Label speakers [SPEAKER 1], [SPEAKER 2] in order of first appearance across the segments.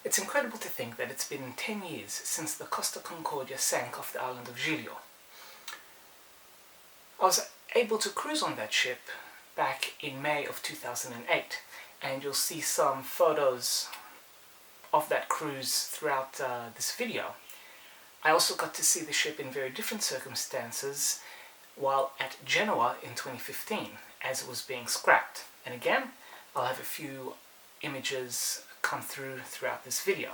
[SPEAKER 1] It's incredible to think that it's been 10 years since the Costa Concordia sank off the island of Giglio. I was able to cruise on that ship back in May of 2008, and you'll see some photos of that cruise throughout this video. I also got to see the ship in very different circumstances while at Genoa in 2015 as it was being scrapped. And again, I'll have a few images come throughout this video.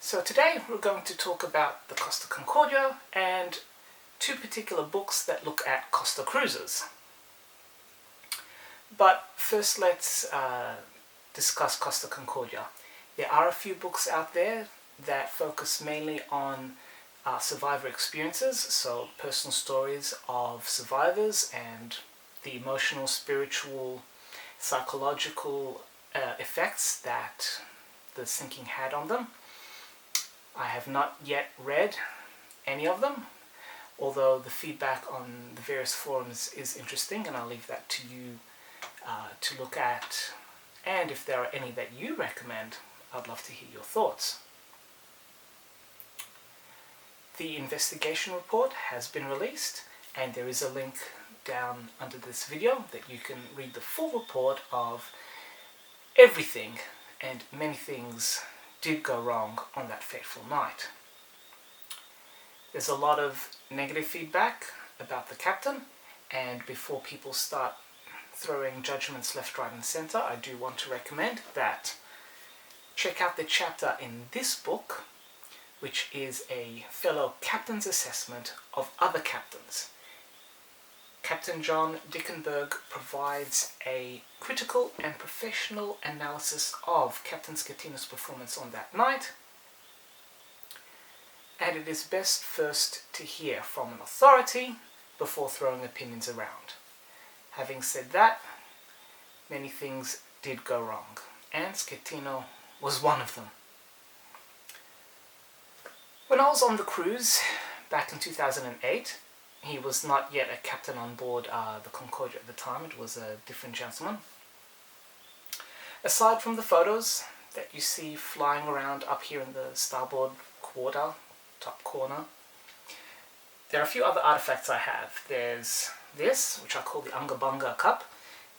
[SPEAKER 1] So today we're going to talk about the Costa Concordia and two particular books that look at Costa cruises. But first let's discuss Costa Concordia. There are a few books out there that focus mainly on survivor experiences, so personal stories of survivors and the emotional, spiritual, psychological effects that the sinking had on them. I have not yet read any of them, although the feedback on the various forums is interesting, and I'll leave that to you to look at. And if there are any that you recommend, I'd love to hear your thoughts. The investigation report has been released, and there is a link down under this video that you can read the full report of everything, and many things did go wrong on that fateful night. There's a lot of negative feedback about the captain, and before people start throwing judgments left, right and centre, I do want to recommend that check out the chapter in this book, which is a fellow captain's assessment of other captains. Captain John Dickenberg provides a critical and professional analysis of Captain Schettino's performance on that night, and it is best first to hear from an authority before throwing opinions around. Having said that, many things did go wrong, and Schettino was one of them. When I was on the cruise back in 2008, he was not yet a captain on board the Concordia at the time. It was a different gentleman. Aside from the photos that you see flying around up here in the starboard quarter, top corner, there are a few other artifacts I have. There's this, which I call the Unga Bunga cup,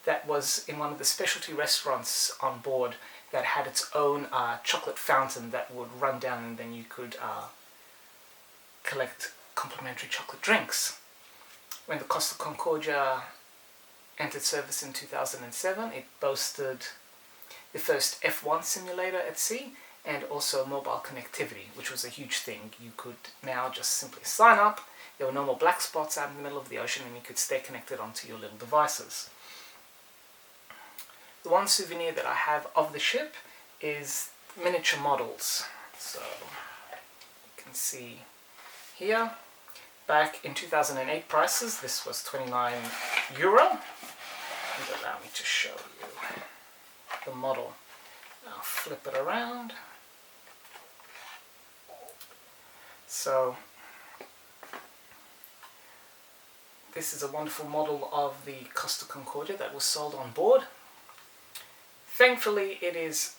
[SPEAKER 1] that was in one of the specialty restaurants on board that had its own chocolate fountain that would run down, and then you could collect complimentary chocolate drinks. When the Costa Concordia entered service in 2007, it boasted the first F1 simulator at sea and also mobile connectivity, which was a huge thing. You could now just simply sign up. There were no more black spots out in the middle of the ocean, and you could stay connected onto your little devices. The one souvenir that I have of the ship is miniature models. So you can see here, back in 2008 prices, this was €29. And allow me to show you the model. I'll flip it around. So this is a wonderful model of the Costa Concordia that was sold on board. Thankfully, it is,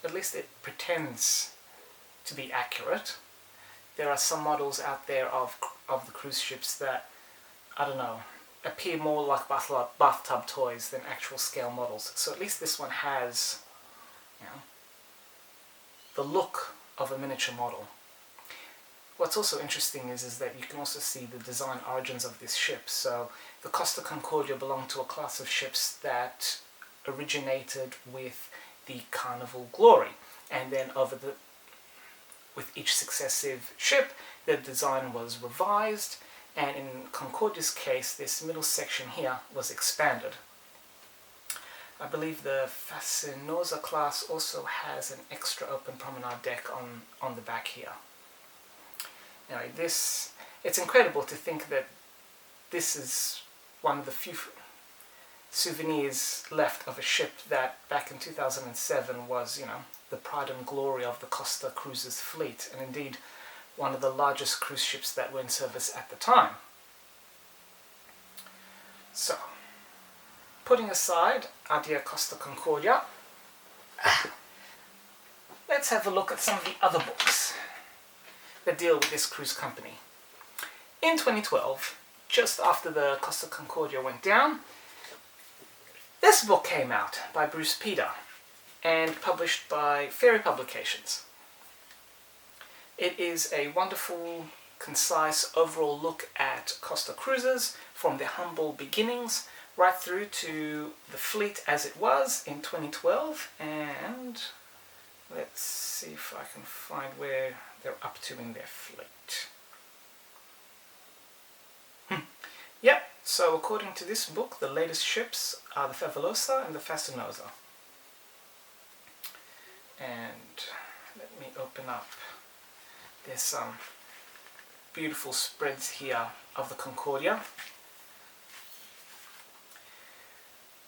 [SPEAKER 1] at least it pretends to be accurate. There are some models out there of the cruise ships that, I don't know, appear more like bathtub toys than actual scale models. So at least this one has, you know, the look of a miniature model. What's also interesting is that you can also see the design origins of this ship. So the Costa Concordia belonged to a class of ships that originated with the Carnival Glory, and then with each successive ship, the design was revised, and in Concordia's case, this middle section here was expanded. I believe the Fascinosa class also has an extra open promenade deck on the back here. Anyway, it's incredible to think that this is one of the few souvenirs left of a ship that back in 2007 was, you know, the pride and glory of the Costa Cruises fleet, and indeed one of the largest cruise ships that were in service at the time. So, putting aside our dear Costa Concordia, let's have a look at some of the other books that deal with this cruise company. In 2012, just after the Costa Concordia went down, this book came out by Bruce Peter and published by Ferry Publications. It is a wonderful, concise overall look at Costa cruises from their humble beginnings right through to the fleet as it was in 2012, and let's see if I can find where they're up to in their fleet. Yep, so according to this book, the latest ships are the Favolosa and the Fascinosa. And let me open up. There's some beautiful spreads here of the Concordia.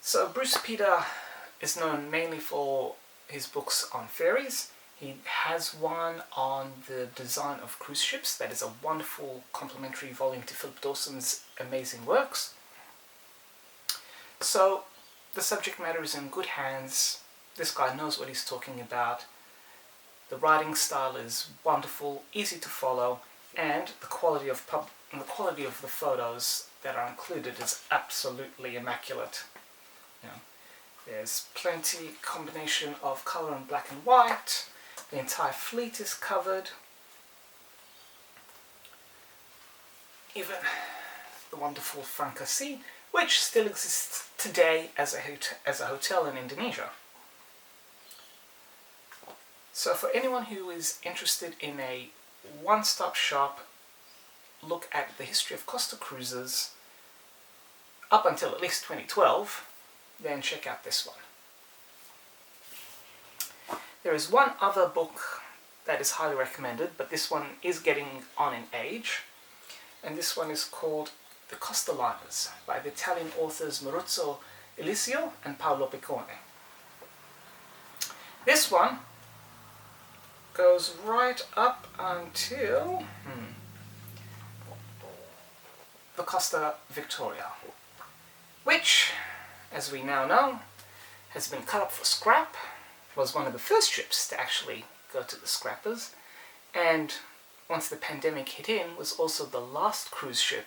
[SPEAKER 1] So Bruce Peter is known mainly for his books on ferries. He has one on the design of cruise ships that is a wonderful complementary volume to Philip Dawson's amazing works. So the subject matter is in good hands. This guy knows what he's talking about. The writing style is wonderful, easy to follow, and the quality of the photos that are included is absolutely immaculate. You know, there's plenty combination of colour and black and white. The entire fleet is covered. Even the wonderful Francasi, which still exists today as a hotel in Indonesia. So for anyone who is interested in a one-stop shop look at the history of Costa cruises up until at least 2012, then check out this one. There is one other book that is highly recommended, but this one is getting on in age, and this one is called The Costa Liners by the Italian authors Maurizio Eliseo and Paolo Piccone. This one goes right up until the Costa Victoria, which, as we now know, has been cut up for scrap, was one of the first ships to actually go to the scrappers, and once the pandemic hit in, was also the last cruise ship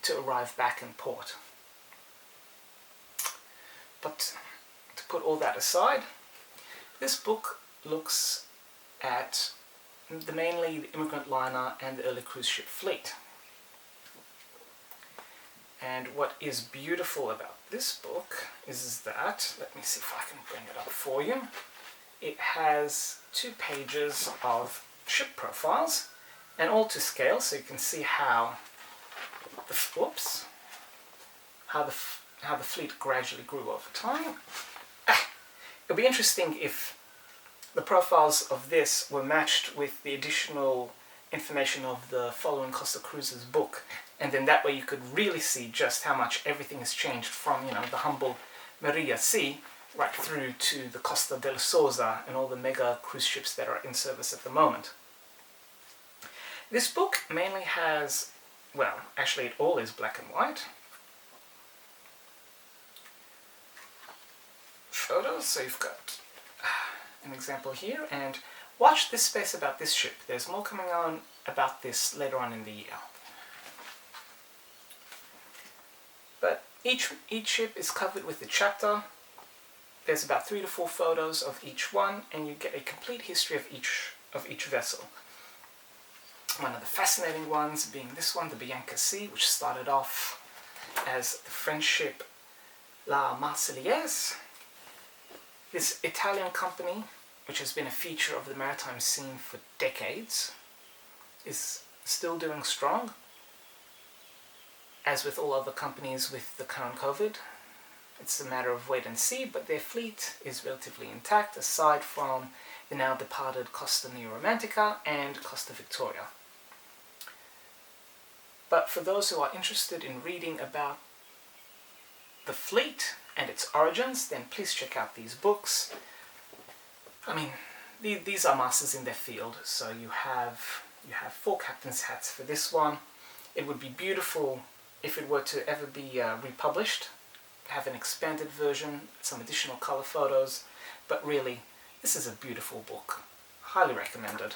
[SPEAKER 1] to arrive back in port. But to put all that aside, this book looks at mainly the immigrant liner and the early cruise ship fleet. And what is beautiful about this book is that, let me see if I can bring it up for you, it has 2 pages of ship profiles, and all to scale, so you can see how the fleet gradually grew over time. It'll be interesting if the profiles of this were matched with the additional information of the following Costa Cruises book, and then that way you could really see just how much everything has changed from, you know, the humble Maria Sea right through to the Costa del Sousa and all the mega cruise ships that are in service at the moment. This book mainly has, well, actually it all is black and white photos, so you've got an example here, and watch this space about this ship. There's more coming on about this later on in the year. But each ship is covered with a chapter. There's about 3 to 4 photos of each one, and you get a complete history of each vessel. One of the fascinating ones being this one, the Bianca Sea, which started off as the French ship La Marseillaise. This Italian company, which has been a feature of the maritime scene for decades, is still doing strong. As with all other companies with the current COVID, it's a matter of wait and see, but their fleet is relatively intact, aside from the now departed Costa Neoromantica and Costa Victoria. But for those who are interested in reading about the fleet and its origins, then please check out these books. I mean, these are masters in their field, so you have 4 captain's hats for this one. It would be beautiful if it were to ever be republished, have an expanded version, some additional color photos, but really, this is a beautiful book. highly recommended.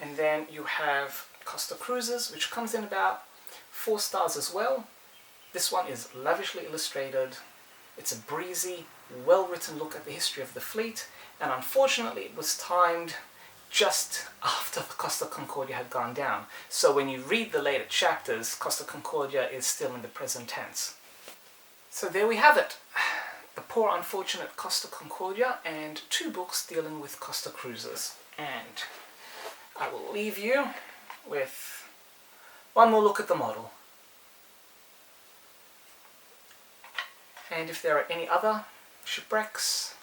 [SPEAKER 1] And then you have Costa Cruises, which comes in about 4 stars as well. This one is lavishly illustrated. It's a breezy, well-written look at the history of the fleet, and unfortunately it was timed just after the Costa Concordia had gone down. So when you read the later chapters, Costa Concordia is still in the present tense. So there we have it. The poor unfortunate Costa Concordia and 2 books dealing with Costa Cruises. And I will leave you with one more look at the model. And if there are any other shipwrecks,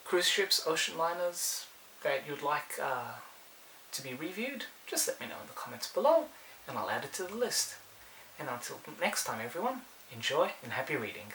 [SPEAKER 1] cruise ships, ocean liners that you'd like to be reviewed, just let me know in the comments below and I'll add it to the list. And until next time everyone, enjoy and happy reading.